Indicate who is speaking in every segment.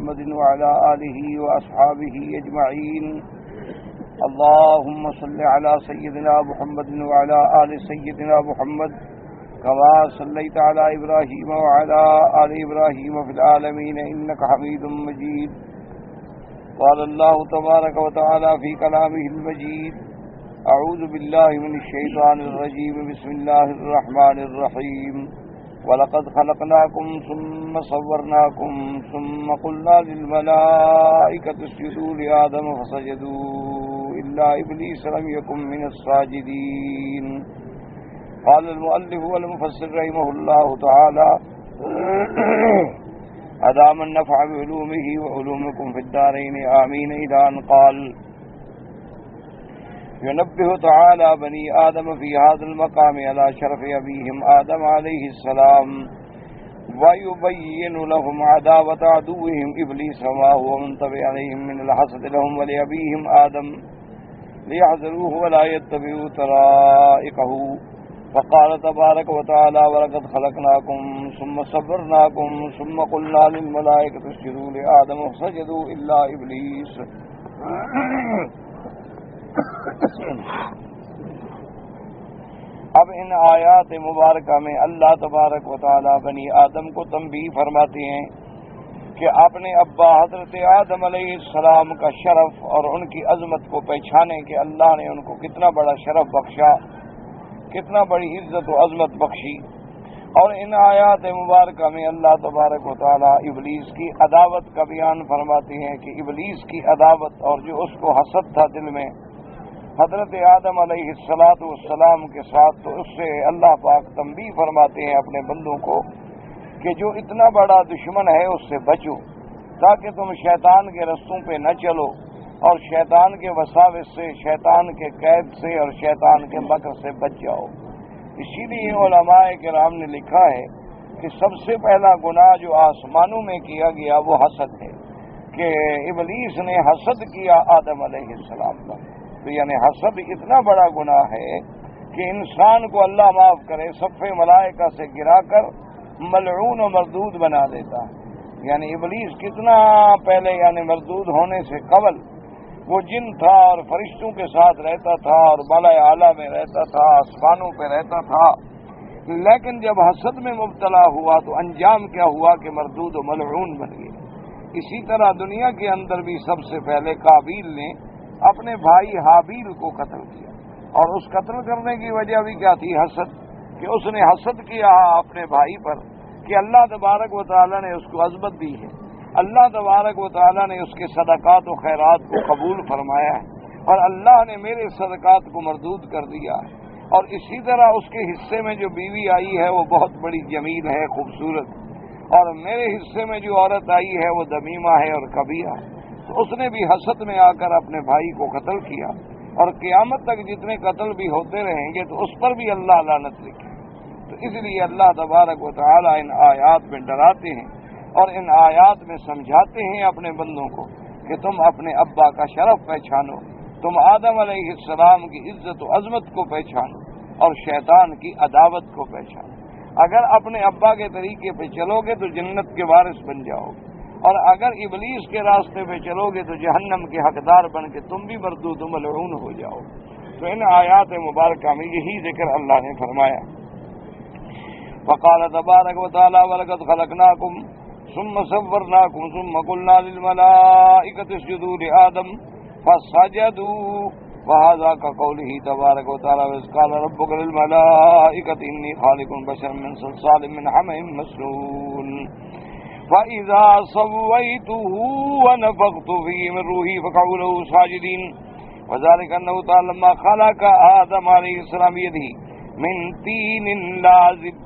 Speaker 1: محمد وعلى آله وأصحابه أجمعين. اللهم صل على سيدنا محمد وعلى آل سيدنا محمد كما صليت على إبراهيم وعلى آل إبراهيم في العالمين إنك حميد مجيد. قال الله تبارك وتعالى في كلامه المجيد: أعوذ بالله من الشيطان الرجيم. بسم الله الرحمن الرحيم. وَلَقَدْ خَلَقْنَاكُمْ ثُمَّ صَوَّرْنَاكُمْ ثُمَّ قُلْنَا لِلْمَلَائِكَةِ اسْجُدُوا لِآدَمَ فَسَجَدُوا إِلَّا إِبْلِيسَ لَمْ يَكُنْ مِنَ السَّاجِدِينَ. قال المؤلف والمفسر رحمه الله تعالى: أدام النفع بعلومه وعلومكم في الدارين آمين. إلى أن قال: ينبه تعالى بني آدم في هذا المقام على شرف أبيهم آدم عليه السلام، ويبين لهم عداوة عدوهم إبليس وما هو منطبع عليهم من الحسد لهم ولأبيهم آدم ليحذروه ولا يتبعوا طرائقه. فقال تبارك وتعالى: ولقد خلقناكم ثم صورناكم ثم قلنا للملائكة اسجدوا لآدم فسجدوا إلا إبليس. اب ان آیات مبارکہ میں اللہ تبارک و تعالی بنی آدم کو تنبیہ فرماتے ہیں کہ اپنے ابا حضرت آدم علیہ السلام کا شرف اور ان کی عظمت کو پہچانے کہ اللہ نے ان کو کتنا بڑا شرف بخشا، کتنا بڑی عزت و عظمت بخشی. اور ان آیات مبارکہ میں اللہ تبارک و تعالی ابلیس کی عداوت کا بیان فرماتے ہیں کہ ابلیس کی عداوت اور جو اس کو حسد تھا دل میں حضرت آدم علیہ السلام کے ساتھ، تو اس سے اللہ پاک تنبیہ فرماتے ہیں اپنے بندوں کو کہ جو اتنا بڑا دشمن ہے اس سے بچو، تاکہ تم شیطان کے رستوں پہ نہ چلو اور شیطان کے وساوس سے، شیطان کے قید سے اور شیطان کے مکر سے بچ جاؤ. اسی لیے علماء کرام نے لکھا ہے کہ سب سے پہلا گناہ جو آسمانوں میں کیا گیا وہ حسد ہے، کہ ابلیس نے حسد کیا آدم علیہ السلام کا. تو یعنی حسد اتنا بڑا گناہ ہے کہ انسان کو اللہ معاف کرے صف ملائکہ سے گرا کر ملعون و مردود بنا دیتا ہے. یعنی ابلیس کتنا پہلے یعنی مردود ہونے سے قبل وہ جن تھا اور فرشتوں کے ساتھ رہتا تھا اور بالائے اعلیٰ میں رہتا تھا، آسمانوں پہ رہتا تھا، لیکن جب حسد میں مبتلا ہوا تو انجام کیا ہوا کہ مردود و ملعون بن گئے. اسی طرح دنیا کے اندر بھی سب سے پہلے قابیل نے اپنے بھائی حابیل کو قتل کیا، اور اس قتل کرنے کی وجہ بھی کیا تھی؟ حسد، کہ اس نے حسد کیا اپنے بھائی پر کہ اللہ تبارک و تعالیٰ نے اس کو عظمت دی ہے، اللہ تبارک و تعالیٰ نے اس کے صدقات و خیرات کو قبول فرمایا ہے، اور اللہ نے میرے صدقات کو مردود کر دیا ہے. اور اسی طرح اس کے حصے میں جو بیوی آئی ہے وہ بہت بڑی جمیل ہے، خوبصورت، اور میرے حصے میں جو عورت آئی ہے وہ دمیمہ ہے اور کبیہ ہے. تو اس نے بھی حسد میں آ کر اپنے بھائی کو قتل کیا، اور قیامت تک جتنے قتل بھی ہوتے رہیں گے تو اس پر بھی اللہ لعنت لکھے. تو اس لیے اللہ تبارک و تعالی ان آیات میں ڈراتے ہیں اور ان آیات میں سمجھاتے ہیں اپنے بندوں کو کہ تم اپنے ابا کا شرف پہچانو، تم آدم علیہ السلام کی عزت و عظمت کو پہچانو اور شیطان کی عداوت کو پہچانو. اگر اپنے ابا کے طریقے پہ چلو گے تو جنت کے وارث بن جاؤ گے، اور اگر ابلیس کے راستے پہ چلو گے تو جہنم کے حقدار بن کے تم بھی مردود و ملعون ہو جاؤ. تو ان آیات مبارکہ میں یہی ذکر اللہ نے فرمایا. فقال تبارک و تعالی: وَلَقَدْ خَلَقْنَاكُمْ ثُمَّ صَوَّرْنَاكُمْ ثُمَّ قُلْنَا لِلْمَلَائِكَةِ اسْجُدُوا لِآدَمَ فَسَجَدُوا. وَهَذَا كَقَوْلِهِ تَبَارَكَ وَتَعَالَى: وَإِذْ قَالَ رَبُّكَ لِلْمَلَائِكَةِ إِنِّي خَالِقٌ بَشَرًا مِّن صَلْصَالٍ مِّنْ حَمَإٍ مَّسْنُونٍ فَإِذَا سَوَّيْتُهُ وَنَفَخْتُ فِيهِ مِن رُّوحِي فَقَعُوا لَهُ سَاجِدِينَ. وَذَلِكَ أَنَّهُ تَعَالَى لَمَّا خَلَقَ آدَمَ عَلَيْهِ السَّلَامَ بِيَدِهِ مِن طِينٍ لَازِبٍ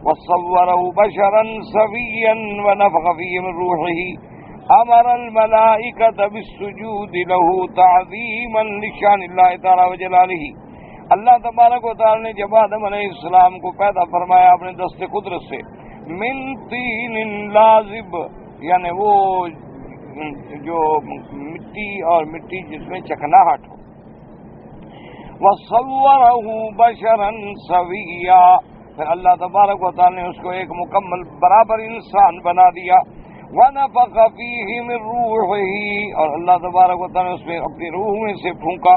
Speaker 1: وَصَوَّرَهُ بَشَرًا سَوِيًّا وَنَفَخَ فِيهِ مِن رُّوحِهِ أَمَرَ الْمَلَائِكَةَ بِالسُّجُودِ لَهُ تَعْظِيمًا لِشَأْنِ اللَّهِ تَعَالَى وَجَلَالِهِ. اللہ تبارک و تعالی نے جب آدم علیہ السلام کو پیدا فرمایا اپنے دست قدرت سے، من طین لازب، یعنی وہ جو مٹی اور مٹی جس میں چکناہٹ ہو، وَصَوَّرَهُ بَشَرًا سَوِيًّا، پھر اللہ تبارک و تعالی نے اس کو ایک مکمل برابر انسان بنا دیا. وَنَفَخَ فِيهِ مِن رُّوحِهِ، اور اللہ تبارک و تعالیٰ نے اس میں اپنی روح میں سے پھونکا.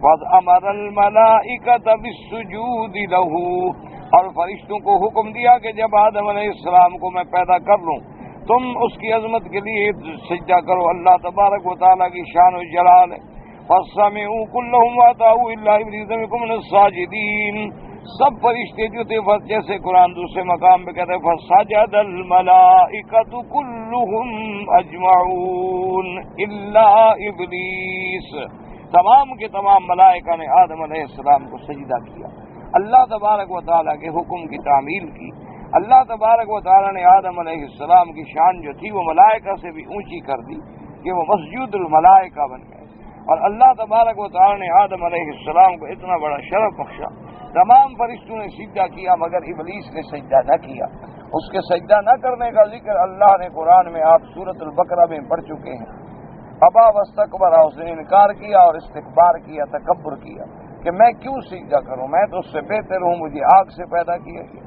Speaker 1: وَأَمَرَ الْمَلَائِكَةَ بِالسُّجُودِ لَهُ، اور فرشتوں کو حکم دیا کہ جب آدم علیہ السلام کو میں پیدا کر لوں تم اس کی عظمت کے لیے سجدہ کرو. اللہ تبارک و تعالیٰ کی شان و جلال ہے. فَسَمِعُوا كُلُّهُمْ وَأَطَاعُوا إِلَّا إِبْلِيسَ مِنْهُمْ مِنَ السَّاجِدِينَ، سب فرشتے جو تھے جیسے قرآن دوسرے مقام پہ کہتے ہیں فَسَجَدَ الْمَلَائِكَةُ كُلُّهُمْ أَجْمَعُونَ إِلَّا إِبْلِيسَ، تمام کے تمام ملائکہ نے آدم علیہ السلام کو سجدہ کیا. اللہ تبارک و تعالیٰ کے حکم کی تعمیل کی. اللہ تبارک و تعالیٰ نے آدم علیہ السلام کی شان جو تھی وہ ملائکہ سے بھی اونچی کر دی کہ وہ مسجود الملائکہ بن گئے. اور اللہ تبارک و تعالیٰ نے آدم علیہ السلام کو اتنا بڑا شرف بخشا. تمام فرشتوں نے سجدہ کیا مگر ابلیس نے سجدہ نہ کیا. اس کے سجدہ نہ کرنے کا ذکر اللہ نے قرآن میں آپ سورۃ البقرہ میں پڑھ چکے ہیں. ابا واستکبر، اس نے انکار کیا اور استکبار کیا، تکبر کیا کہ میں کیوں سجدہ کروں، میں تو اس سے بہتر ہوں، مجھے آگ سے پیدا کیا گیا.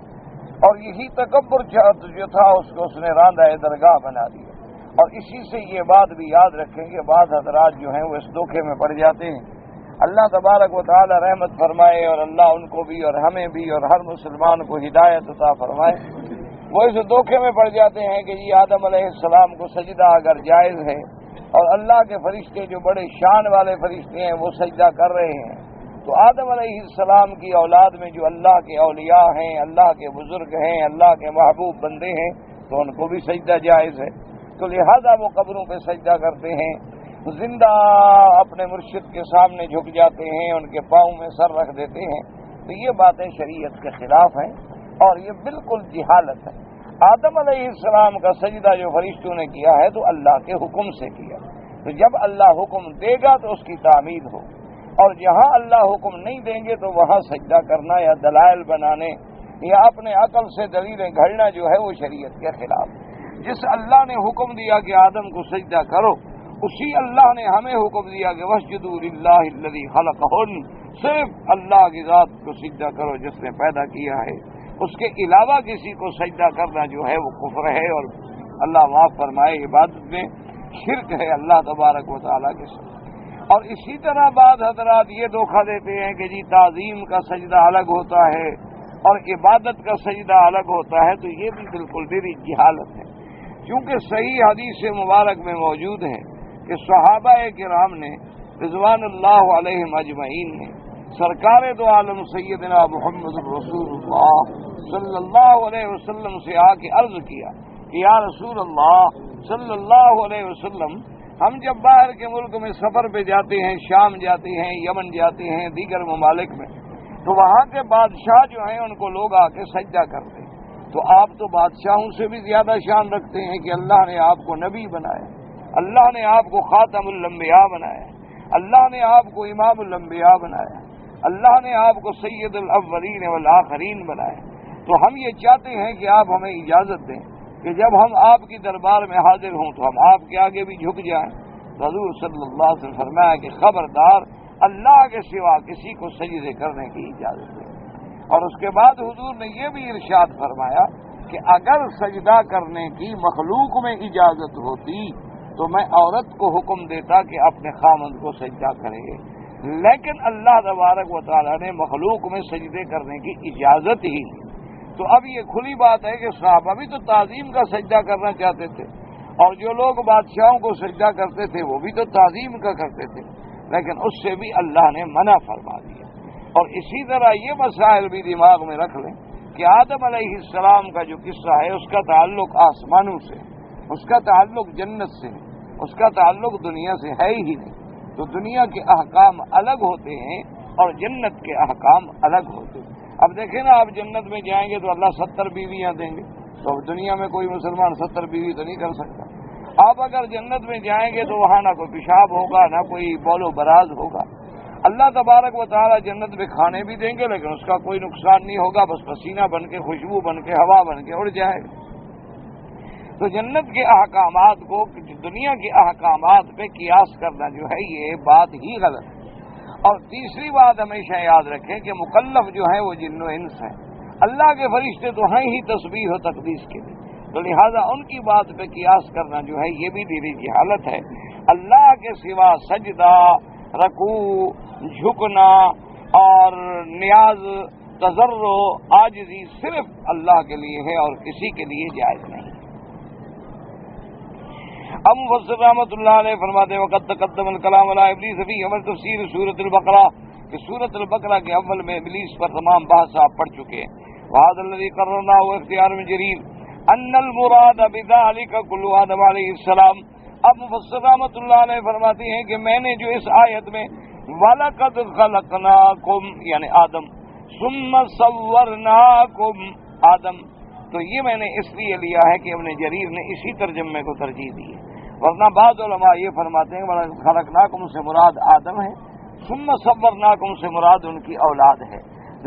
Speaker 1: اور یہی تکبر جو تھا اس کو اس نے راندہ درگاہ بنا دیا. اور اسی سے یہ بات بھی یاد رکھیں کہ بعض حضرات جو ہیں وہ اس دھوکے میں پڑ جاتے ہیں. اللہ تبارک و تعالی رحمت فرمائے اور اللہ ان کو بھی اور ہمیں بھی اور ہر مسلمان کو ہدایت عطا فرمائے. وہ اس دھوکے میں پڑ جاتے ہیں کہ یہ آدم علیہ السلام کو سجدہ اگر جائز ہے اور اللہ کے فرشتے جو بڑے شان والے فرشتے ہیں وہ سجدہ کر رہے ہیں تو آدم علیہ السلام کی اولاد میں جو اللہ کے اولیاء ہیں، اللہ کے بزرگ ہیں، اللہ کے محبوب بندے ہیں تو ان کو بھی سجدہ جائز ہے. تو لہذا وہ قبروں پہ سجدہ کرتے ہیں، زندہ اپنے مرشد کے سامنے جھک جاتے ہیں، ان کے پاؤں میں سر رکھ دیتے ہیں. تو یہ باتیں شریعت کے خلاف ہیں اور یہ بالکل جہالت ہے. آدم علیہ السلام کا سجدہ جو فرشتوں نے کیا ہے تو اللہ کے حکم سے کیا. تو جب اللہ حکم دے گا تو اس کی تعمیل ہو، اور جہاں اللہ حکم نہیں دیں گے تو وہاں سجدہ کرنا یا دلائل بنانے یا اپنے عقل سے دلیلیں گھڑنا جو ہے وہ شریعت کے خلاف. جس اللہ نے حکم دیا کہ آدم کو سجدہ کرو، اسی اللہ نے ہمیں حکم دیا کہ واسجدوا للہ الذی خلقہن، صرف اللہ کی ذات کو سجدہ کرو جس نے پیدا کیا ہے. اس کے علاوہ کسی کو سجدہ کرنا جو ہے وہ کفر ہے اور اللہ معاف فرمائے عبادت میں شرک ہے اللہ تبارک و تعالیٰ کے ساتھ. اور اسی طرح بعض حضرات یہ دھوکہ دیتے ہیں کہ جی تعظیم کا سجدہ الگ ہوتا ہے اور عبادت کا سجدہ الگ ہوتا ہے. تو یہ بھی بالکل میری جہالت ہے، کیونکہ صحیح حدیث مبارک میں موجود ہے کہ صحابہ کرام نے رضوان اللہ علیہم اجمعین نے سرکار دو عالم سیدنا محمد رسول اللہ صلی اللہ علیہ وسلم سے آ کے عرض کیا کہ یا رسول اللہ صلی اللہ علیہ وسلم، ہم جب باہر کے ملک میں سفر پہ جاتے ہیں، شام جاتے ہیں، یمن جاتے ہیں، دیگر ممالک میں، تو وہاں کے بادشاہ جو ہیں ان کو لوگ آ کے سجدہ کرتے ہیں. تو آپ تو بادشاہوں سے بھی زیادہ شان رکھتے ہیں کہ اللہ نے آپ کو نبی بنایا، اللہ نے آپ کو خاتم الانبیاء بنایا، اللہ نے آپ کو امام الانبیاء بنایا، اللہ نے آپ کو سید الاولین والآخرین بنایا. تو ہم یہ چاہتے ہیں کہ آپ ہمیں اجازت دیں کہ جب ہم آپ کی دربار میں حاضر ہوں تو ہم آپ کے آگے بھی جھک جائیں. حضور صلی اللہ علیہ وسلم فرمایا کہ خبردار اللہ کے سوا کسی کو سجدے کرنے کی اجازت دیں. اور اس کے بعد حضور نے یہ بھی ارشاد فرمایا کہ اگر سجدہ کرنے کی مخلوق میں اجازت ہوتی تو میں عورت کو حکم دیتا کہ اپنے خامند کو سجدہ کرے، لیکن اللہ تبارک و تعالیٰ نے مخلوق میں سجدے کرنے کی اجازت ہی نہیں. تو اب یہ کھلی بات ہے کہ صحابہ بھی تو تعظیم کا سجدہ کرنا چاہتے تھے اور جو لوگ بادشاہوں کو سجدہ کرتے تھے وہ بھی تو تعظیم کا کرتے تھے، لیکن اس سے بھی اللہ نے منع فرما دیا. اور اسی طرح یہ مسائل بھی دماغ میں رکھ لیں کہ آدم علیہ السلام کا جو قصہ ہے اس کا تعلق آسمانوں سے، اس کا تعلق جنت سے، اس کا تعلق دنیا سے ہے ہی نہیں. تو دنیا کے احکام الگ ہوتے ہیں اور جنت کے احکام الگ ہوتے ہیں. اب دیکھیں نا، آپ جنت میں جائیں گے تو اللہ 70 بیویاں دیں گے، تو دنیا میں کوئی مسلمان 70 بیوی تو نہیں کر سکتا. آپ اگر جنت میں جائیں گے تو وہاں نہ کوئی پیشاب ہوگا نہ کوئی بول و براز ہوگا. اللہ تبارک و تعالیٰ جنت میں کھانے بھی دیں گے لیکن اس کا کوئی نقصان نہیں ہوگا، بس پسینہ بن کے، خوشبو بن کے، ہوا بن کے اڑ جائے گا. تو جنت کے احکامات کو دنیا کے احکامات پہ قیاس کرنا جو ہے یہ بات ہی غلط ہے. اور تیسری بات ہمیشہ یاد رکھیں کہ مکلف جو ہے وہ جن و انس ہیں. اللہ کے فرشتے تو ہیں ہی تسبیح و تقدیس کے لیے، تو لہذا ان کی بات پہ قیاس کرنا جو ہے یہ بھی دینی جہالت ہے۔ اللہ کے سوا سجدہ، رکوع، جھکنا اور نیاز، تضرع، عاجزی صرف اللہ کے لیے ہے اور کسی کے لیے جائز نہیں۔ اب مفسر رحمۃ اللہ علیہ فرماتے ہیں وقد تقدم الکلام علی ابلیس فی اول تفسیر سورۃ البقرہ، کہ سورۃ البقرہ کے اول میں ابلیس پر تمام بحث آپ پڑھ چکے ہیں۔ وهذا الذي قررناه اختیار من جریر ان المراد بذلك كل آدم علیہ السلام۔ اب مفسر رحمۃ اللہ علیہ فرماتے ہیں کہ میں نے جو اس آیت میں وَلَقَدْ خَلَقْنَاكُمْ یعنی آدم، ثُمَّ صَوَّرْنَاكُمْ آدم، تو یہ میں نے اس لیے لیا ہے کہ ابن جریر نے اسی ترجمے کو ترجیح دی ہے، ورنہ بعض علماء یہ فرماتے ہیں وَلَقَدْ خَلَقْنَاكُمْ سے مراد آدم ہے، ثُمَّ صَوَّرْنَاكُمْ سے مراد ان کی اولاد ہے،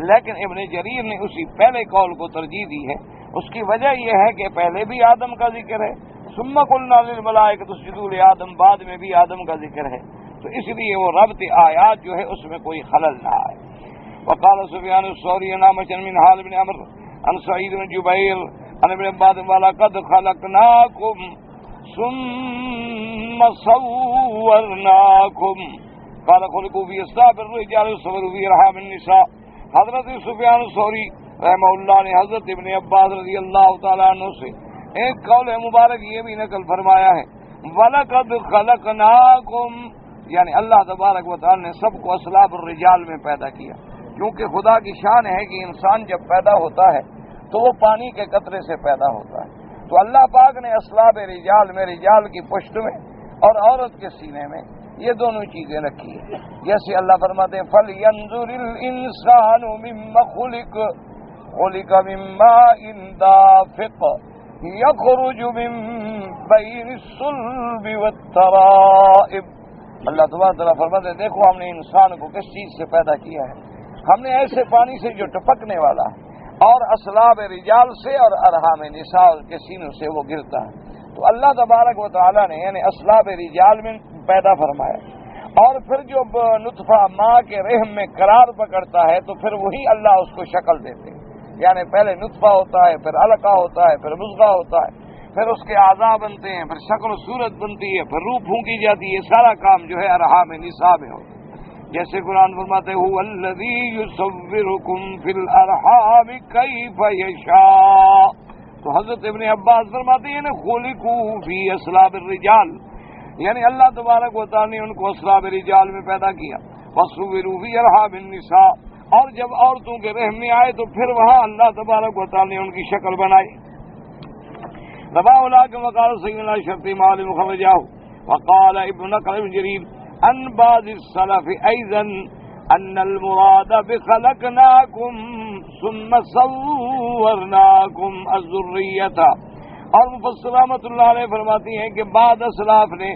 Speaker 1: لیکن ابن جریر نے اسی پہلے قول کو ترجیح دی ہے۔ اس کی وجہ یہ ہے کہ پہلے بھی آدم کا ذکر ہے، ثم قلنا للملائکۃ اسجدوا لآدم، بعد میں بھی آدم کا ذکر ہے، تو اس لیے وہ ربط آیات جو ہے اس میں کوئی خلل نہ آئے۔ وقال سفیان الثوری عن معمر من حال بن عمرو عن سعید بن جبیر عن ابن عباس ولقد خلقناکم ثم صورناکم قال خلقوا فی اصلاب الرجال وصوروا فی ارحام النساء۔ حضرت سفیان الثوری رحمہ اللہ نے حضرت ابن عباس رضی اللہ تعالیٰ عنہ سے ایک قول مبارک یہ بھی نقل فرمایا ہے وَلَقَدْ خَلَقْنَاكُمْ، یعنی اللہ تبارک و تعالیٰ نے سب کو اصلاب الرجال میں پیدا کیا، کیونکہ خدا کی شان ہے کہ انسان جب پیدا ہوتا ہے تو وہ پانی کے قطرے سے پیدا ہوتا ہے، تو اللہ پاک نے اصلاب رجال میں رجال کی پشت میں اور عورت کے سینے میں یہ دونوں چیزیں رکھی ہیں، جیسے اللہ فرماتے ہیں فَلْيَنْظُرِ الْإِنسَانُ مِمَّ خُلِقَ مِن مَّاءٍ دَافِقٍ يَخْرُجُ مِن بَيْنِ الصُّلْبِ وَالتَّرَائِبِ۔ اللہ تبارک تعالیٰ فرماتے ہیں دیکھو ہم نے انسان کو کس چیز سے پیدا کیا ہے، ہم نے ایسے پانی سے جو ٹپکنے والا ہے اور اصلاب رجال سے اور ارحام نساء کے سینوں سے وہ گرتا ہے، تو اللہ تبارک و تعالیٰ نے یعنی اصلاب رجال میں پیدا فرمایا، اور پھر جو نطفہ ماں کے رحم میں قرار پکڑتا ہے تو پھر وہی اللہ اس کو شکل دیتے ہیں، یعنی پہلے نطفہ ہوتا ہے، پھر علقہ ہوتا ہے، پھر مضغہ ہوتا ہے، پھر اس کے اعضاء بنتے ہیں، پھر شکل و صورت بنتی ہے، پھر روح پھونکی جاتی ہے، سارا کام جو ہے ارحام نساء میں ہوتا ہے۔ جیسے قرآن فرماتے هو الذی یصورکم فی الارحام کیف یشاء، تو حضرت ابن عباس فرماتے ہیں خلقوا فی اصلاب الرجال، یعنی اللہ تبارک و تعالی نے ان کو اصلاب رجال میں پیدا کیا، وصوروا فی ارحام النساء، اور جب عورتوں کے رحم میں آئے تو پھر وہاں اللہ تبارک و تعالی نے ان کی شکل بنائی۔ ربا اولاک وقال سیدنا شرطی معلوم خرجاہ وقال ابن نقل ابن جریر ان بعض السلف ایضا ان المراد بخلقناکم ثم صورناکم الذریۃ، اور مفسر رحمۃ اللہ علیہ فرماتی ہیں کہ بعض اسلاف نے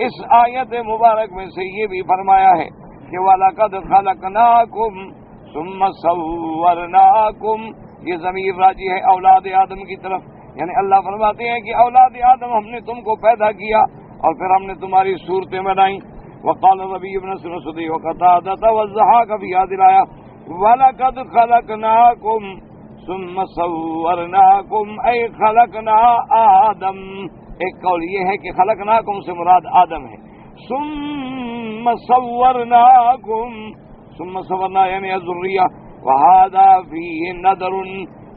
Speaker 1: اس آیت مبارک میں سے یہ بھی فرمایا ہے کہ وَلَقَدْ خَلَقْنَاكُمْ ثُمَّ صَوَّرْنَاكُمْ، یہ ضمیر راجع ہے اولاد آدم کی طرف، یعنی اللہ فرماتے ہیں کہ اولاد آدم ہم نے تم کو پیدا کیا اور پھر ہم نے تمہاری صورتیں بنائیں۔ وقال ربیع بن سدی وقتادہ والضحاک فی هذه الآیہ وَلَقَدْ خَلَقْنَاكُمْ ثُمَّ صَوَّرْنَاكُمْ أي خَلَقْنَا آدم، ایک قول یہ ہے کہ خلقناکم سے مراد آدم ہے، ثم صورناکم، ثم صورنا یعنی الذریہ، وہذا فیہ نظر،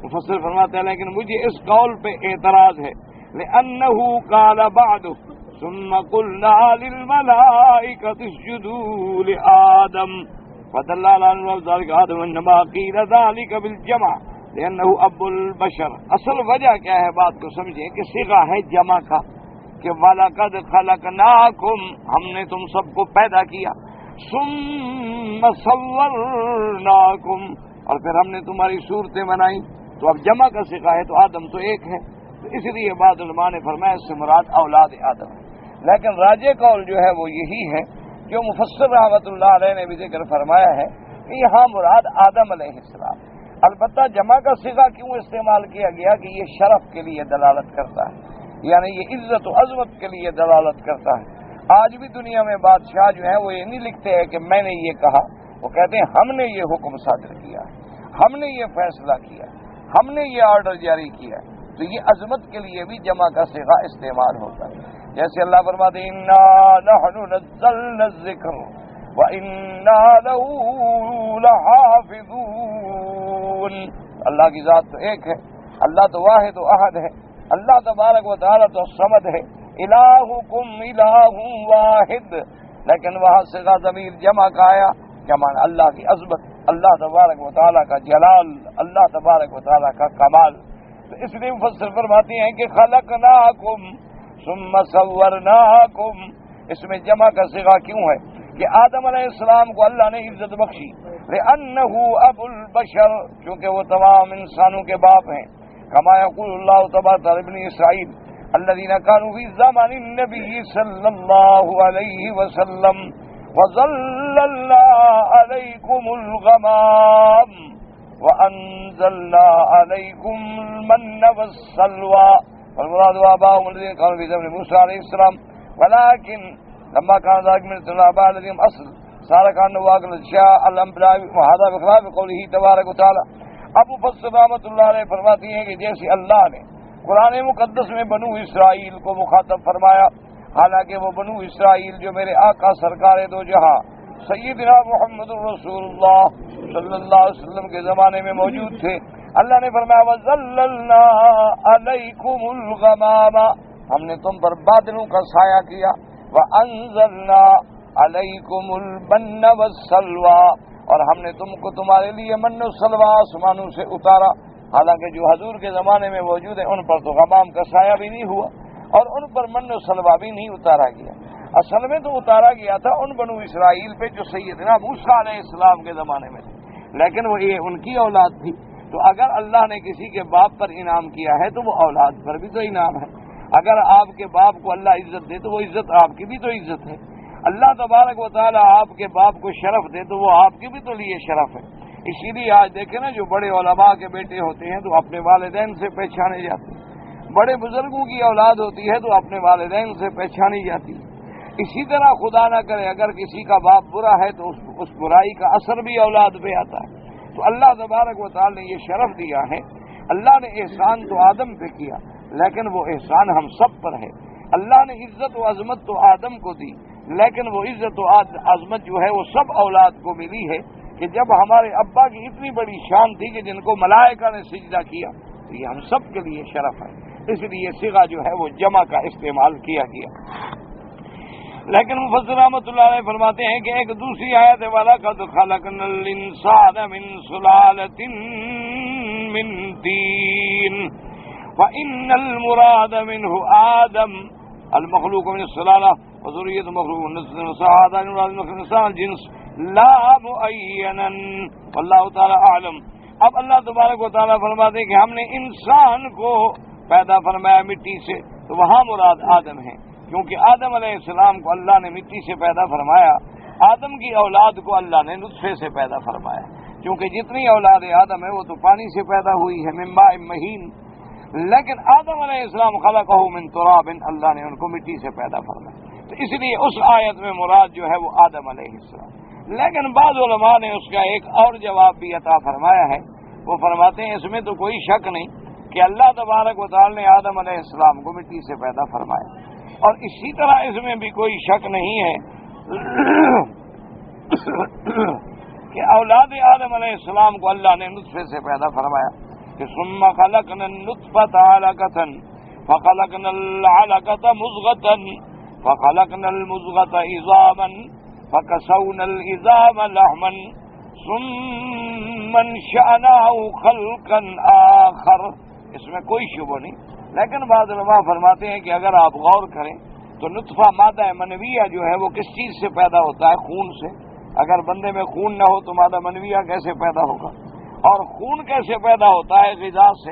Speaker 1: مفسر فرماتے ہیں لیکن مجھے اس قول پہ اعتراض ہے، لأنہ قال بعد ثم قلنا للملائکۃ اسجدوا لآدم فدل علی انہ ذلک آدم انما قیل ذلک بالجمع لأنہ اب البشر۔ اصل وجہ کیا ہے بات کو سمجھیں کہ صیغہ ہے جمع کا، کہ وَلَقَدْ خَلَقْنَاكُمْ ہم نے تم سب کو پیدا کیا، ثُمَّ صَوَّرْنَاكُمْ اور پھر ہم نے تمہاری صورتیں بنائی، تو اب جمع کا صیغہ ہے تو آدم تو ایک ہے، تو اس لیے بعض علماء نے فرمایا اس سے مراد اولاد آدم ہے، لیکن راجح قول جو ہے وہ یہی ہے جو مفسر رحمۃ اللہ علیہ نے بھی ذکر فرمایا ہے کہ یہاں مراد آدم علیہ السلام۔ البتہ جمع کا صیغہ کیوں استعمال کیا گیا کہ یہ شرف کے لیے دلالت کرتا ہے، یعنی یہ عزت و عظمت کے لیے دلالت کرتا ہے۔ آج بھی دنیا میں بادشاہ جو ہیں وہ یہ نہیں لکھتے ہیں کہ میں نے یہ کہا، وہ کہتے ہیں ہم نے یہ حکم صادر کیا ہے، ہم نے یہ فیصلہ کیا، ہم نے یہ آرڈر جاری کیا، تو تو یہ عظمت کے لیے بھی جمع کا صیغہ استعمال ہوتا ہے. جیسے اللہ فرماتے ہیں انا نحن نزلنا الذکر وَإِنَّا لَهُ لَحَافِظُونَ. اللہ کی ذات تو ایک ہے، اللہ تو واحد و احد ہے، اللہ تبارک و تعالیٰ تو صمد ہے. الہکم الہ واحد، لیکن وہاں صیغہ ضمیر جمع کا آیا، کیا معنی؟ اللہ کی عظمت، اللہ تبارک و تعالیٰ کا جلال، اللہ تبارک و تعالیٰ کا کمال. تو اس لیے مفسر فرماتے ہیں کہ خلقناکم ثم صورناکم، اس میں جمع کا صیغہ کیوں ہے؟ کہ آدم علیہ السلام کو اللہ نے عزت بخشی، لأنہ ابو البشر، چونکہ وہ تمام انسانوں کے باپ ہیں. کما یقول اللہ تبارک ابن اسرائیل الذین کانوا فی زمن النبی صلی اللہ علیہ وسلم وظللنا علیکم الغمام وانزلنا علیکم المن والسلوى والمراد آباؤهم الذین کانوا فی زمن موسیٰ علیہ السلام ولكن لما كان ذلك من الآباء الذين أصل صار كان واقع الأشياء الأنبياء وهذا بخلاف قوله تبارک و تعالی. ابو فصل رحمۃ اللہ علیہ فرماتی ہیں کہ جیسے اللہ نے قرآن مقدس میں بنو اسرائیل کو مخاطب فرمایا، حالانکہ وہ بنو اسرائیل جو میرے آقا سرکار دو جہاں سیدنا محمد رسول اللہ صلی اللہ علیہ وسلم کے زمانے میں موجود تھے. اللہ نے فرمایا وَظَلَّلْنَا عَلَيْكُمُ الْغَمَامَ، ہم نے تم پر بادلوں کا سایہ کیا، وَأَنزَلْنَا عَلَيْكُمُ الْمَنَّ وَالسَّلْوَىٰ، اور ہم نے تم کو تمہارے لیے من و سلوہ آسمانوں سے اتارا. حالانکہ جو حضور کے زمانے میں موجود ہیں ان پر تو غمام کا سایہ بھی نہیں ہوا اور ان پر من و سلوہ بھی نہیں اتارا گیا. اصل میں تو اتارا گیا تھا ان بنو اسرائیل پہ جو سیدنا موسیٰ علیہ السلام کے زمانے میں تھے، لیکن وہ یہ ان کی اولاد تھی. تو اگر اللہ نے کسی کے باپ پر انعام کیا ہے تو وہ اولاد پر بھی تو انعام ہے. اگر آپ کے باپ کو اللہ عزت دے تو وہ عزت آپ کی بھی تو عزت ہے. اللہ تبارک و تعالیٰ آپ کے باپ کو شرف دے تو وہ آپ کے بھی تو لیے شرف ہے. اسی لیے آج دیکھیں نا، جو بڑے علماء کے بیٹے ہوتے ہیں تو اپنے والدین سے پہچانے جاتے ہیں، بڑے بزرگوں کی اولاد ہوتی ہے تو اپنے والدین سے پہچانی جاتی ہے. اسی طرح خدا نہ کرے اگر کسی کا باپ برا ہے تو اس برائی کا اثر بھی اولاد پہ آتا ہے. تو اللہ تبارک و تعالیٰ نے یہ شرف دیا ہے. اللہ نے احسان تو آدم پہ کیا، لیکن وہ احسان ہم سب پر ہے. اللہ نے عزت و عظمت تو آدم کو دی، لیکن وہ عزت و عظمت جو ہے وہ سب اولاد کو ملی ہے. کہ جب ہمارے ابا کی اتنی بڑی شان تھی کہ جن کو ملائکہ نے سجدہ کیا، تو یہ ہم سب کے لیے شرف ہے. اس لیے صیغہ جو ہے وہ جمع کا استعمال کیا گیا. لیکن مفسر رحمۃ اللہ علیہ فرماتے ہیں کہ ایک دوسری آیت والا قد خلقنا الانسان من سلالۃ من طین وان المراد منه آدم المخلوق من السلالہ وذریۃ مخلوق من السلالہ المراد من الانسان الجنس لا معینا واللہ تعالی اعلم. اب اللہ تبارک و تعالیٰ فرماتے ہیں کہ ہم نے انسان کو پیدا فرمایا مٹی سے، تو وہاں مراد آدم ہے، کیونکہ آدم علیہ السلام کو اللہ نے مٹی سے پیدا فرمایا. آدم کی اولاد کو اللہ نے نطفے سے پیدا فرمایا، کیونکہ جتنی اولاد آدم ہے وہ تو پانی سے پیدا ہوئی ہے، من ماء مہین. لیکن آدم علیہ السلام خلقہ من تراب، اللہ نے ان کو مٹی سے پیدا فرمایا. تو اس لیے اس آیت میں مراد جو ہے وہ آدم علیہ السلام. لیکن بعض علماء نے اس کا ایک اور جواب بھی عطا فرمایا ہے. وہ فرماتے ہیں اس میں تو کوئی شک نہیں کہ اللہ تبارک و تعالی نے آدم علیہ السلام کو مٹی سے پیدا فرمایا، اور اسی طرح اس میں بھی کوئی شک نہیں ہے کہ اولاد آدم علیہ السلام کو اللہ نے نطفے سے پیدا فرمایا. کہ ثم خلقنا النطفة علقة فخلقنا العلقة مضغة فخلقنا المضغة عظاما فكسونا العظام لحما ثم انشأناه خلقا آخر. اس میں کوئی شبہ نہیں. لیکن بعض علماء فرماتے ہیں کہ اگر آپ غور کریں تو نطفہ مادہ منویہ جو ہے وہ کس چیز سے پیدا ہوتا ہے؟ خون سے. اگر بندے میں خون نہ ہو تو مادہ منویہ کیسے پیدا ہوگا؟ اور خون کیسے پیدا ہوتا ہے؟ غذا سے.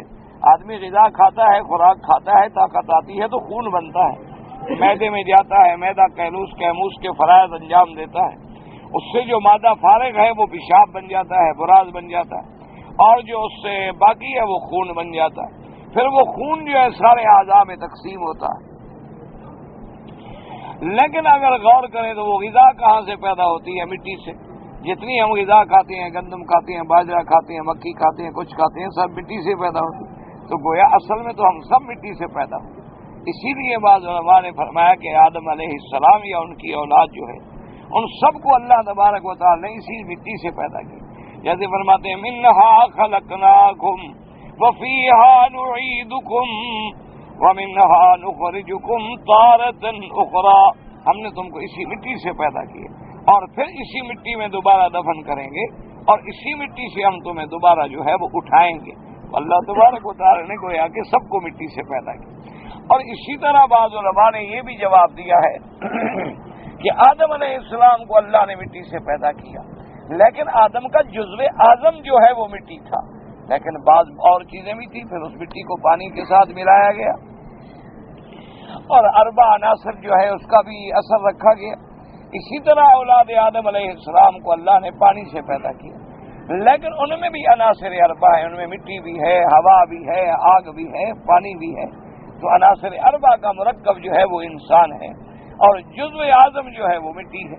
Speaker 1: آدمی غذا کھاتا ہے، خوراک کھاتا ہے، طاقت آتی ہے تو خون بنتا ہے، معدے میں جاتا ہے، معدہ کیموس کے فرائض انجام دیتا ہے. اس سے جو مادہ فارغ ہے وہ پیشاب بن جاتا ہے، براز بن جاتا ہے، اور جو اس سے باقی ہے وہ خون بن جاتا ہے. پھر وہ خون جو ہے سارے اعضاء میں تقسیم ہوتا ہے. لیکن اگر غور کریں تو وہ غذا کہاں سے پیدا ہوتی ہے؟ مٹی سے. جتنی ہم غذا کھاتے ہیں، گندم کھاتے ہیں، باجرہ کھاتے ہیں، مکھی کھاتے ہیں، کچھ کھاتے ہیں، سب مٹی سے پیدا ہوتی ہے. تو گویا اصل میں تو ہم سب مٹی سے پیدا ہوئے. اسی لیے بعض علماء نے فرمایا کہ آدم علیہ السلام یا ان کی اولاد جو ہے ان سب کو اللہ تبارک و تعالی نے اسی مٹی سے پیدا کی. جیسے فرماتے ہیں منہا خلقناکم وفیہا نعیدکم ومنہا نخرجکم تارۃ اخری. ہم نے تم کو اسی مٹی سے پیدا کیا اور پھر اسی مٹی میں دوبارہ دفن کریں گے اور اسی مٹی سے ہم تمہیں دوبارہ جو ہے وہ اٹھائیں گے. اللہ تبارک و تعالی نے گویا کہ سب کو مٹی سے پیدا کیا. اور اسی طرح بعض علماء نے یہ بھی جواب دیا ہے کہ آدم علیہ السلام کو اللہ نے مٹی سے پیدا کیا، لیکن آدم کا جزو اعظم جو ہے وہ مٹی تھا، لیکن بعض اور چیزیں بھی تھیں، پھر اس مٹی کو پانی کے ساتھ ملایا گیا اور اربع عناصر جو ہے اس کا بھی اثر رکھا گیا. اسی طرح اولاد آدم علیہ السلام کو اللہ نے پانی سے پیدا کیا، لیکن ان میں بھی عناصر اربع ہیں، ان میں مٹی بھی ہے، ہوا بھی ہے، آگ بھی ہے، پانی بھی ہے. تو عناصر اربع کا مرکب جو ہے وہ انسان ہے اور جزو اعظم جو ہے وہ مٹی ہے.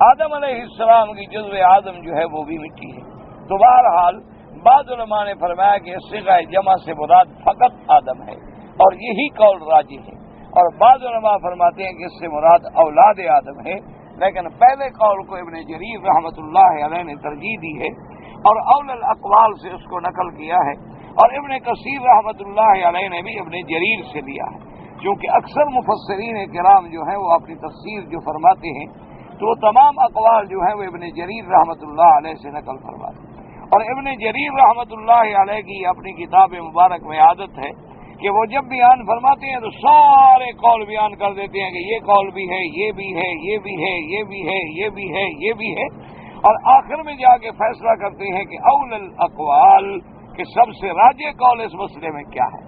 Speaker 1: آدم علیہ السلام کی جزو اعظم جو ہے وہ بھی مٹی ہے. تو بہرحال بعض علماء نے فرمایا کہ صیغہ جمع سے مراد فقط آدم ہے اور یہی قول راجح ہے، اور بعض علماء فرماتے ہیں کہ اس سے مراد اولاد آدم ہے، لیکن پہلے قول کو ابن جریر رحمۃ اللہ علیہ نے ترجیح دی ہے اور اول الاقوال سے اس کو نقل کیا ہے، اور ابن کثیر رحمۃ اللہ علیہ نے بھی ابن جریر سے لیا ہے. کیونکہ اکثر مفسرین کرام جو ہیں وہ اپنی تفسیر جو فرماتے ہیں تو وہ تمام اقوال جو ہیں وہ ابن جریر رحمۃ اللہ علیہ سے نقل فرماتے ہیں. اور ابن جریر رحمۃ اللہ علیہ کی اپنی کتاب مبارک میں عادت ہے کہ وہ جب بیان فرماتے ہیں تو سارے قول بیان کر دیتے ہیں کہ یہ قول بھی ہے، یہ بھی ہے، یہ بھی ہے، یہ بھی ہے، یہ بھی ہے، یہ بھی ہے، اور آخر میں جا کے فیصلہ کرتے ہیں کہ اول الاقوال کہ سب سے راجح قول اس مسئلے میں کیا ہے.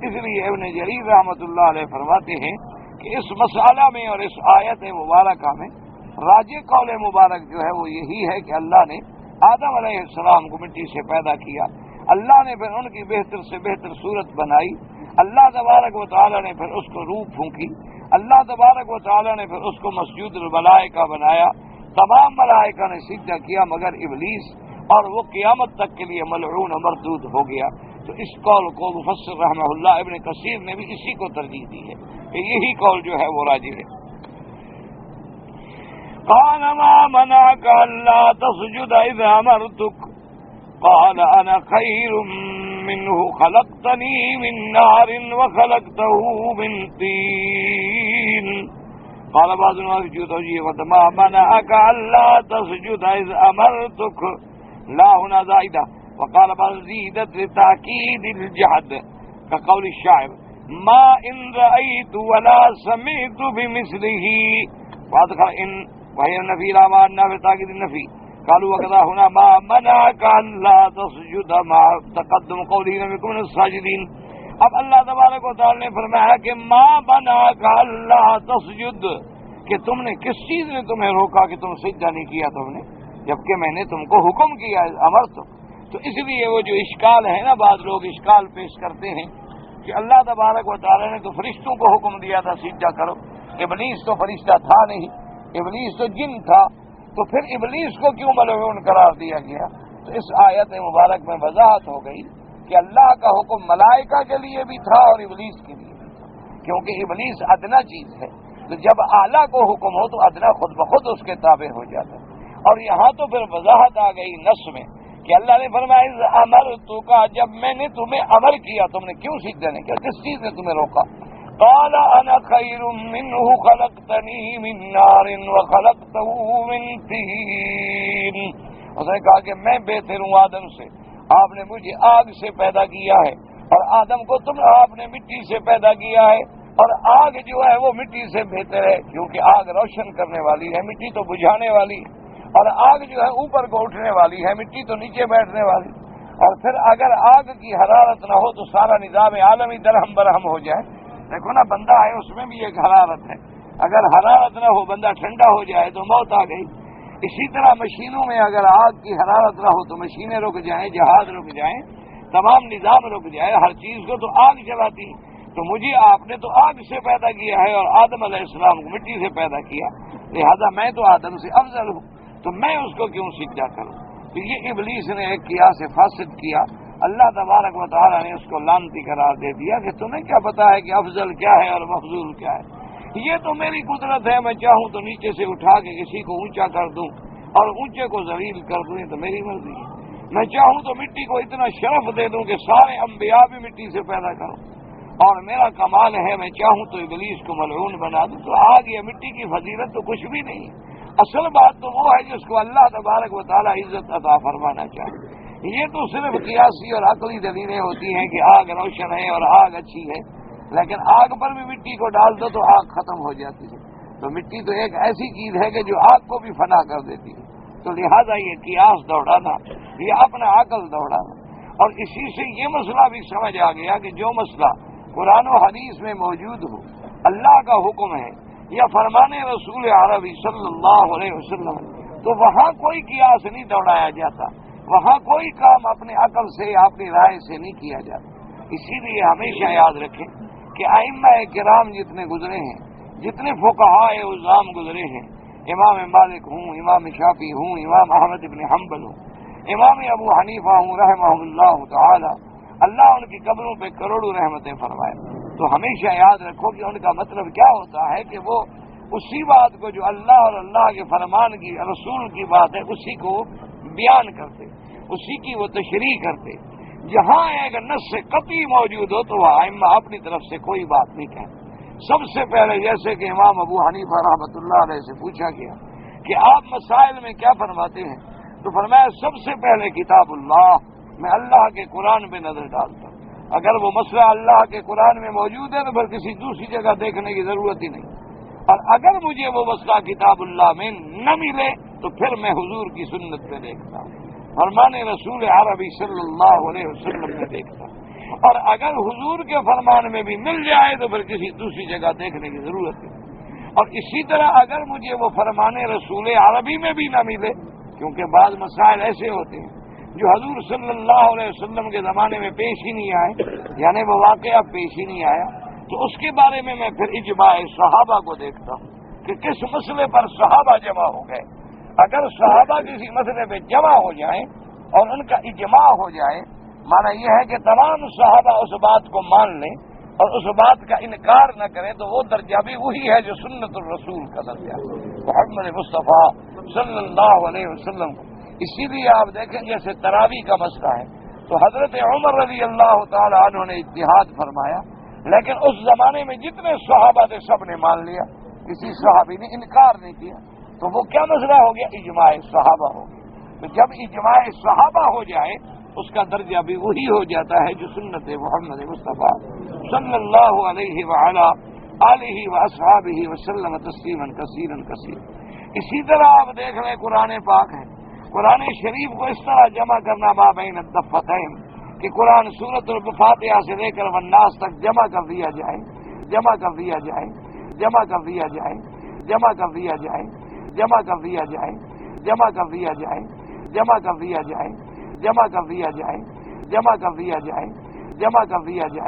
Speaker 1: اس لیے ابن جریر رحمۃ اللہ علیہ فرماتے ہیں کہ اس مسئلہ میں اور اس آیت مبارکہ میں راجح قول مبارک جو ہے وہ یہی ہے کہ اللہ نے آدم علیہ السلام کو مٹی سے پیدا کیا، اللہ نے پھر ان کی بہتر سے بہتر صورت بنائی، اللہ تبارک و تعالی نے پھر اس کو روح پھونکی، اللہ تبارک و تعالی نے پھر اس کو مسجود الملائکہ بنایا، تمام ملائکہ نے سجدہ کیا مگر ابلیس، اور وہ قیامت تک کے لیے ملعون و مردود ہو گیا. تو اس قول کو مفسر رحمہ اللہ ابن کثیر نے بھی اسی کو ترجیح دی ہے کہ یہی قول جو ہے وہ راجح ہے. قال ما منعك الا تسجد اذ امرتك قال انا خير منه خلقتني من نار وخلقته من طين. قال بعض الناس توجيه ما منعك الا تسجد اذ امرتك لا هنا زائدة. وقال بعض زيدت لتأكيد الجهد كقول الشاعر ما إن رأيت ولا سمعت بمثله فأدخل إن وهي النفي لا ما أنها بتأكيد النفي. قالوا وكذا هنا ما منعك ألا تسجد مع تقدم قوله لم يكن من الساجدين. اب اللہ تبارک و تعالی نے فرمایا کہ ما منعك ألا تسجد، کہ تم نے کس چیز نے تمہیں روکا کہ تم سجدہ نہیں کیا تم نے، جبکہ میں نے تم کو حکم کیا امر تو اس لیے وہ جو اشکال ہے نا، بعض لوگ اشکال پیش کرتے ہیں کہ اللہ تبارک و تعالی نے تو فرشتوں کو حکم دیا تھا سجدہ کرو، ابلیس تو فرشتہ تھا نہیں، ابلیس تو جن تھا، تو پھر ابلیس کو کیوں ملعون قرار دیا گیا؟ تو اس آیت مبارک میں وضاحت ہو گئی کہ اللہ کا حکم ملائکہ کے لیے بھی تھا اور ابلیس کے لیے بھی تھا، کیونکہ ابلیس ادنا چیز ہے، تو جب اعلیٰ کو حکم ہو تو ادنا خود بخود اس کے تابع ہو جاتا ہے. اور یہاں تو پھر وضاحت آ گئی نص میں کہ اللہ نے فرمایا امرتک، جب میں نے تمہیں امر کیا تم نے کیوں سجدہ نہیں کیا، کس چیز نے تمہیں روکا؟ قال انا خیر منہ خلقتنی من نار وخلقته من طین. اس نے کہا کہ میں بہتر ہوں آدم سے، آپ نے مجھے آگ سے پیدا کیا ہے اور آدم کو آپ نے مٹی سے پیدا کیا ہے، اور آگ جو ہے وہ مٹی سے بہتر ہے کیونکہ آگ روشن کرنے والی ہے، مٹی تو بجھانے والی ہے، اور آگ جو ہے اوپر کو اٹھنے والی ہے، مٹی تو نیچے بیٹھنے والی. اور پھر اگر آگ کی حرارت نہ ہو تو سارا نظام عالمی درہم برہم ہو جائے. دیکھو نا، بندہ ہے اس میں بھی ایک حرارت ہے، اگر حرارت نہ ہو بندہ ٹھنڈا ہو جائے تو موت آ گئی. اسی طرح مشینوں میں اگر آگ کی حرارت نہ ہو تو مشینیں رک جائیں، جہاز رک جائیں، تمام نظام رک جائے، ہر چیز کو تو آگ چلاتی. تو مجھے آپ نے تو آگ سے پیدا کیا ہے اور آدم علیہ السلام کو مٹی سے پیدا کیا، لہذا میں تو آدم سے افضل ہوں، تو میں اس کو کیوں سجدہ کروں؟ تو یہ ابلیس نے ایک قیاس فاسد کیا اللہ تبارک و تعالیٰ نے اس کو لعنتی قرار دے دیا کہ تمہیں کیا پتا ہے کہ افضل کیا ہے اور مفضول کیا ہے؟ یہ تو میری قدرت ہے، میں چاہوں تو نیچے سے اٹھا کے کسی کو اونچا کر دوں اور اونچے کو ذلیل کر دوں، یہ تو میری مرضی ہے۔ میں چاہوں تو مٹی کو اتنا شرف دے دوں کہ سارے انبیاء بھی مٹی سے پیدا کروں، اور میرا کمال ہے میں چاہوں تو ابلیس کو ملعون بنا دوں۔ تو آگ یا مٹی کی فضیلت تو کچھ بھی نہیں ہے، اصل بات تو وہ ہے جس کو اللہ تبارک و تعالیٰ عزت عطا فرمانا چاہے۔ یہ تو صرف قیاسی اور عقلی دلیلیں ہوتی ہیں کہ آگ روشن ہے اور آگ اچھی ہے، لیکن آگ پر بھی مٹی کو ڈال دو تو آگ ختم ہو جاتی ہے۔ تو مٹی تو ایک ایسی چیز ہے کہ جو آگ کو بھی فنا کر دیتی ہے۔ تو لہذا یہ قیاس دوڑانا، یہ اپنا عقل دوڑانا، اور اسی سے یہ مسئلہ بھی سمجھ آ گیا کہ جو مسئلہ قرآن و حدیث میں موجود ہو، اللہ کا حکم ہے یا فرمان رسول عربی صلی اللہ علیہ وسلم، تو وہاں کوئی قیاس نہیں دوڑایا جاتا، وہاں کوئی کام اپنے عقل سے یا اپنی رائے سے نہیں کیا جاتا۔ اسی لیے ہمیشہ یاد رکھیں کہ ائمہ کرام جتنے گزرے ہیں، جتنے فقہاء عظام گزرے ہیں، امام مالک ہوں، امام شافعی ہوں، امام احمد بن حنبل ہوں، امام ابو حنیفہ ہوں رحمہ اللہ تعالی، اللہ ان کی قبروں پہ کروڑوں رحمتیں فرمائے، تو ہمیشہ یاد رکھو کہ ان کا مطلب کیا ہوتا ہے کہ وہ اسی بات کو جو اللہ اور اللہ کے فرمان کی رسول کی بات ہے اسی کو بیان کرتے، اسی کی وہ تشریح کرتے۔ جہاں ایک نص قطعی موجود ہو تو وہ ائمہ اپنی طرف سے کوئی بات نہیں کہتے۔ سب سے پہلے جیسے کہ امام ابو حنیفہ رحمۃ اللہ علیہ سے پوچھا گیا کہ آپ مسائل میں کیا فرماتے ہیں، تو فرمایا سب سے پہلے کتاب اللہ، میں اللہ کے قرآن پہ نظر ڈالتا ہوں، اگر وہ مسئلہ اللہ کے قرآن میں موجود ہے تو پھر کسی دوسری جگہ دیکھنے کی ضرورت ہی نہیں، اور اگر مجھے وہ مسئلہ کتاب اللہ میں نہ ملے تو پھر میں حضور کی سنت پہ دیکھتا ہوں، فرمان رسول عربی صلی اللہ علیہ وسلم میں دیکھتا ہوں، اور اگر حضور کے فرمان میں بھی مل جائے تو پھر کسی دوسری جگہ دیکھنے کی ضرورت نہیں، اور اسی طرح اگر مجھے وہ فرمان رسول عربی میں بھی نہ ملے، کیونکہ بعض مسائل ایسے ہوتے ہیں جو حضور صلی اللہ علیہ وسلم کے زمانے میں پیش ہی نہیں آئے، یعنی وہ واقعہ پیش ہی نہیں آیا، تو اس کے بارے میں پھر اجماع صحابہ کو دیکھتا ہوں کہ کس مسئلے پر صحابہ جمع ہو گئے۔ اگر صحابہ کسی مسئلے پہ جمع ہو جائیں اور ان کا اجماع ہو جائے، مانا یہ ہے کہ تمام صحابہ اس بات کو مان لیں اور اس بات کا انکار نہ کریں، تو وہ درجہ بھی وہی ہے جو سنت الرسول کا درجہ ہے، محمد مصطفیٰ صلی اللہ علیہ وسلم۔ اسی لیے آپ دیکھیں جیسے تراویح کا مسئلہ ہے تو حضرت عمر رضی اللہ تعالی عنہ نے اجتہاد فرمایا، لیکن اس زمانے میں جتنے صحابہ تھے سب نے مان لیا، کسی صحابی نے انکار نہیں کیا، تو وہ کیا مسئلہ ہو گیا؟ اجماع صحابہ ہو گیا۔ تو جب اجماع صحابہ ہو جائے اس کا درجہ بھی وہی ہو جاتا ہے جو سنت محمد مصطفیٰ صلی اللہ علیہ وعلی آلہ واصحابہ وسلم تسلیما کثیرا کثیرا۔ اسی طرح آپ دیکھ لیں قرآن پاک ہے، قرآن شریف کو اس طرح جمع کرنا ما بین الدفتین کہ قرآن سورۃ الفاتحہ سے لے کر والناس تک جمع کر دیا جائے، جمع کر دیا جائے، جمع کر دیا جائے، جمع کر دیا جائے، جمع کر دیا جائے، جمع کر دیا جائے، جمع کر دیا جائے، جمع کر دیا جائے، جمع کر دیا جائے، جمع کر دیا جائے۔